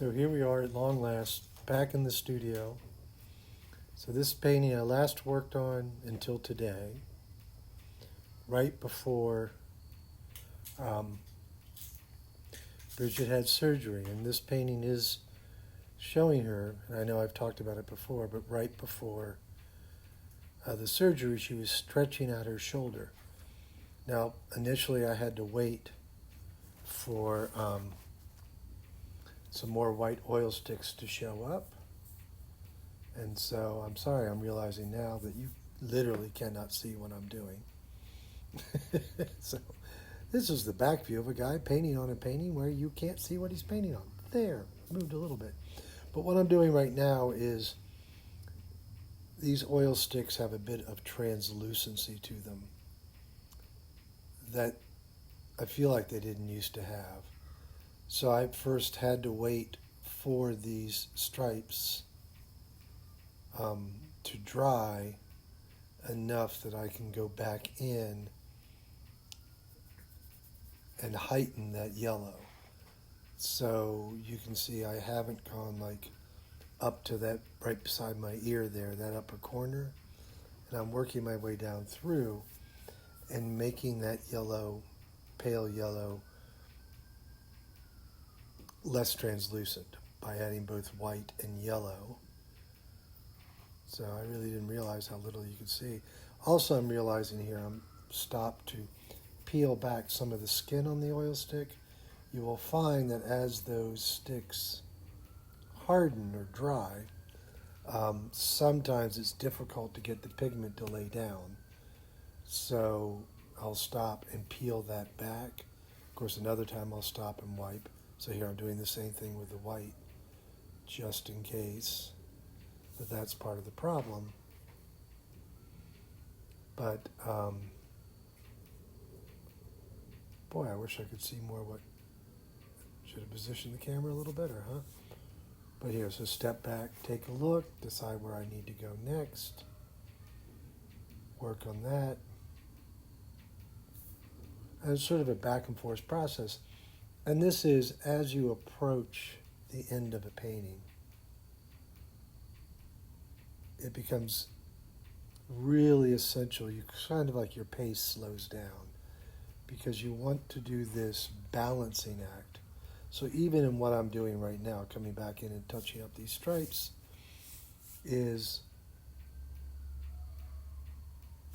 So here we are at long last, back in the studio. So this painting I last worked on until today, right before um, Bridget had surgery. And this painting is showing her, and I know I've talked about it before, but right before the surgery, she was stretching out her shoulder. Now, initially I had to wait for some more white oil sticks to show up. And so I'm sorry, I'm realizing now that you literally cannot see what I'm doing. So this is the back view of a guy painting on a painting where you can't see what he's painting on. There, moved a little bit. But what I'm doing right now is these oil sticks have a bit of translucency to them that I feel like they didn't used to have. So I first had to wait for these stripes to dry enough that I can go back in and heighten that yellow. So you can see I haven't gone like up to that right beside my ear there, that upper corner. And I'm working my way down through and making that yellow, pale yellow, less translucent by adding both white and yellow. So I really didn't realize how little you could see. Also, I'm realizing here I'm stopped to peel back some of the skin on the oil stick. You will find that as those sticks harden or dry, sometimes it's difficult to get the pigment to lay down. So I'll stop and peel that back. Of course, another time I'll stop and wipe. So here I'm doing the same thing with the white, just in case that that's part of the problem. But boy, I wish I could see more. What should have positioned the camera a little better, huh? But here, so step back, take a look, decide where I need to go next, work on that. And it's sort of a back and forth process. And this is as you approach the end of a painting, it becomes really essential. You kind of like your pace slows down because you want to do this balancing act. So even in what I'm doing right now, coming back in and touching up these stripes, is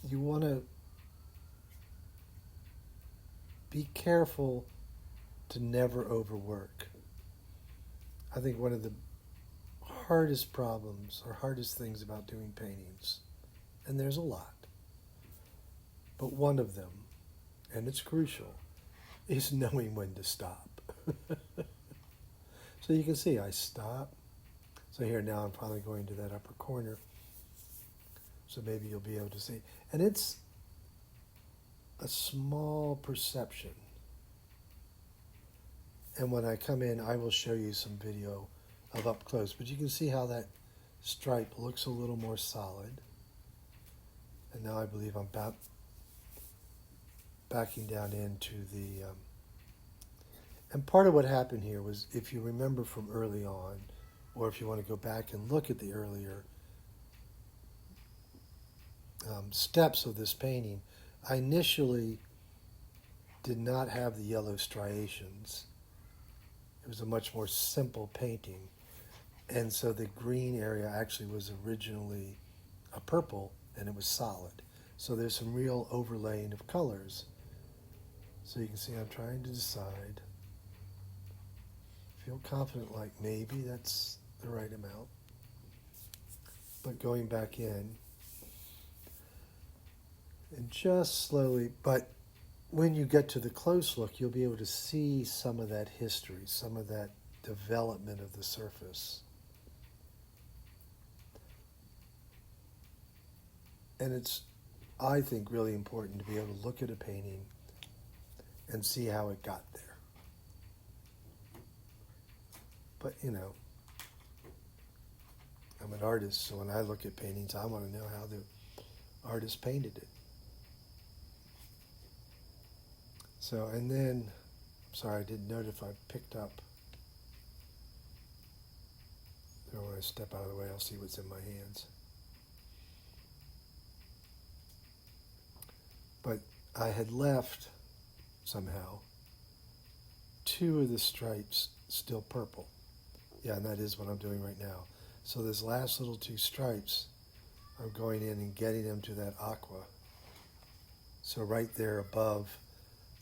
you want to be careful to never overwork. I think one of the hardest problems or hardest things about doing paintings, and there's a lot, but one of them, and it's crucial, is knowing when to stop. So you can see I stop. So here now I'm finally going to that upper corner. So maybe you'll be able to see. And it's a small perception. And when I come in, I will show you some video of up close. But you can see how that stripe looks a little more solid. And now I believe I'm backing down into the... and part of what happened here was, if you remember from early on, or if you want to go back and look at the earlier steps of this painting, I initially did not have the yellow striations. It was a much more simple painting. And so the green area actually was originally a purple, and it was solid. So there's some real overlaying of colors. So you can see I'm trying to decide. Feel confident like maybe that's the right amount. But going back in, and just slowly, but when you get to the close look, you'll be able to see some of that history, some of that development of the surface. And it's, I think, really important to be able to look at a painting and see how it got there. But, you know, I'm an artist, so when I look at paintings, I want to know how the artist painted it. So, and then, sorry, I didn't note if I picked up So when I step out of the way, I'll see what's in my hands. But I had left, somehow, 2 of the stripes still purple. Yeah, and that is what I'm doing right now. So those last little 2 stripes, I'm going in and getting them to that aqua. So right there above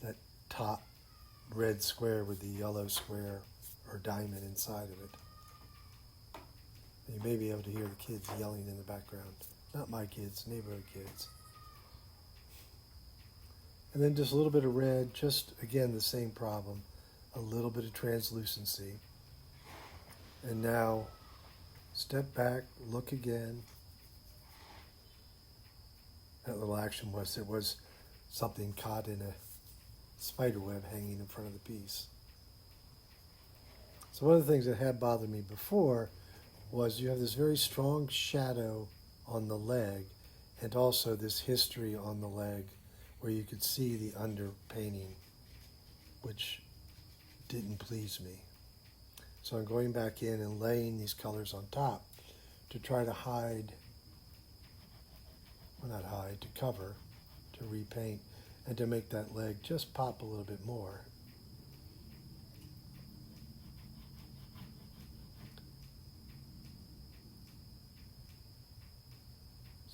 that top red square with the yellow square or diamond inside of it. You may be able to hear the kids yelling in the background. Not my kids, neighborhood kids. And then just a little bit of red, just again the same problem. A little bit of translucency. And now step back, look again. That little action was, there was something caught in a spider web hanging in front of the piece. So one of the things that had bothered me before was you have this very strong shadow on the leg and also this history on the leg where you could see the underpainting, which didn't please me. So I'm going back in and laying these colors on top to try to hide, well not hide, to cover, to repaint, and to make that leg just pop a little bit more.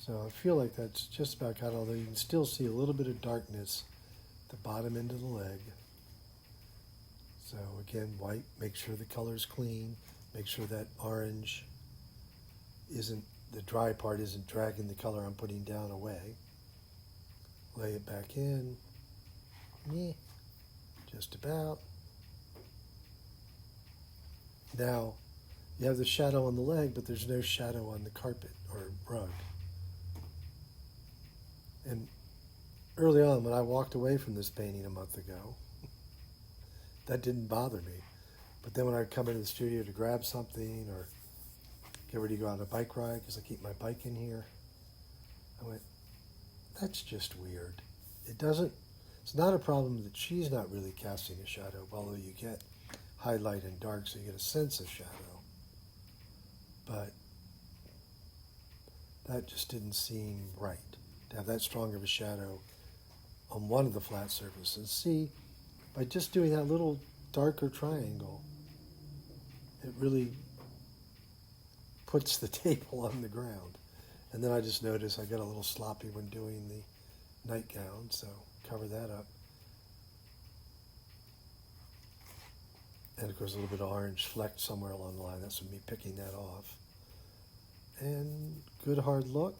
So I feel like that's just about got, although you can still see a little bit of darkness at the bottom end of the leg. So again, white, make sure the color's clean, make sure that orange isn't, the dry part isn't dragging the color I'm putting down away. Lay it back in, just about. Now, you have the shadow on the leg, but there's no shadow on the carpet or rug. And early on, when I walked away from this painting a month ago, that didn't bother me. But then when I'd come into the studio to grab something or get ready to go on a bike ride, because I keep my bike in here, I went, that's just weird. It's not a problem that she's not really casting a shadow, although you get highlight and dark, so you get a sense of shadow. But that just didn't seem right, to have that strong of a shadow on one of the flat surfaces. See, by just doing that little darker triangle, it really puts the table on the ground. And then I just noticed I got a little sloppy when doing the nightgown, so cover that up. And of course a little bit of orange flecked somewhere along the line. That's me picking that off. And good hard look.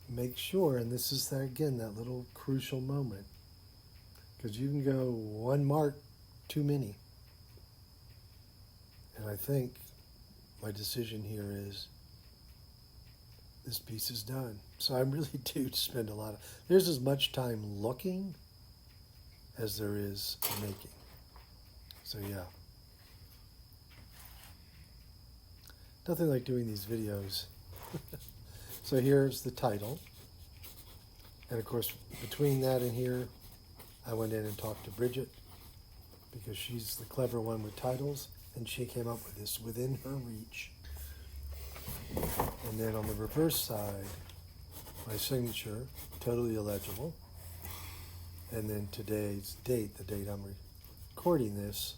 Make sure, and this is again that little crucial moment, because you can go one mark too many. And I think my decision here is this piece is done. So I really do spend a lot of, there's as much time looking as there is making. So yeah. Nothing like doing these videos. So here's the title. And of course, between that and here, I went in and talked to Bridget because she's the clever one with titles, and she came up with this within her reach. And then on the reverse side, my signature, totally illegible. And then today's date, the date I'm recording this,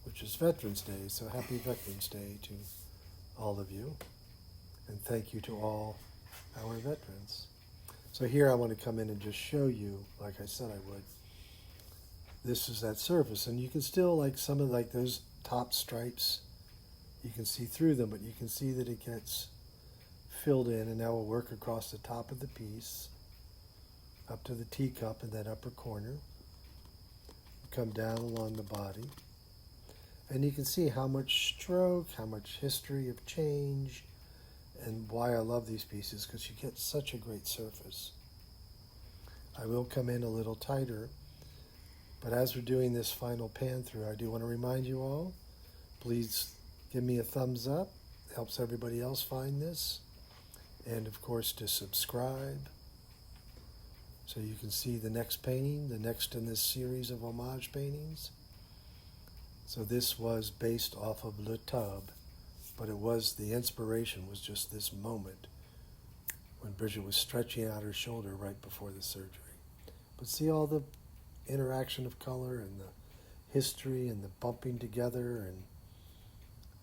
which is Veterans Day. So happy Veterans Day to all of you. And thank you to all our veterans. So here I want to come in and just show you, like I said I would, this is that surface. And you can still, like some of like those top stripes, you can see through them, but you can see that it gets filled in. And now we'll work across the top of the piece, up to the teacup in that upper corner. Come down along the body. And you can see how much stroke, how much history of change, and why I love these pieces, because you get such a great surface. I will come in a little tighter, but as we're doing this final pan through, I do want to remind you all, please give me a thumbs up. It helps everybody else find this. And of course to subscribe so you can see the next painting, the next in this series of homage paintings. So this was based off of Le Tube, but it was, the inspiration was just this moment when Bridget was stretching out her shoulder right before the surgery. But see all the interaction of color and the history and the bumping together, and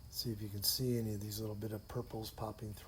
see if you can see any of these little bit of purples popping through.